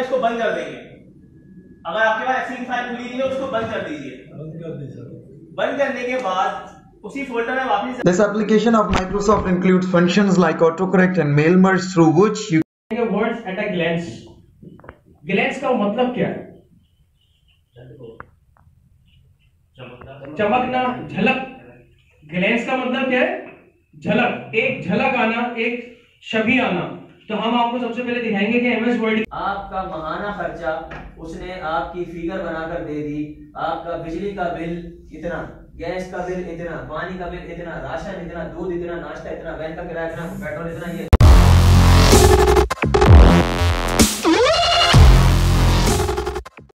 इसको बंद कर देंगे। अगर आपके पास एक्सेल की फाइल खुली है उसको बंद कर दीजिए। बंद करने के बाद उसी फोल्डर में वापस This application of Microsoft includes functions like autocorrect and mail merge through which you words at a glance. Glance का मतलब क्या है? चमकना, झलक। ग्लेंस का मतलब क्या है? झलक, एक झलक आना, एक छवि आना। तो हम आपको सबसे पहले दिखाएंगे कि एमएस वर्ड आपका माहाना खर्चा उसने आपकी फिगर बनाकर दे दी। आपका बिजली का बिल इतना, गैस का बिल इतना, पानी का बिल इतना, राशन इतना, दूध इतना, नाश्ता इतना, वैन का किराया इतना, पेट्रोल इतना, ये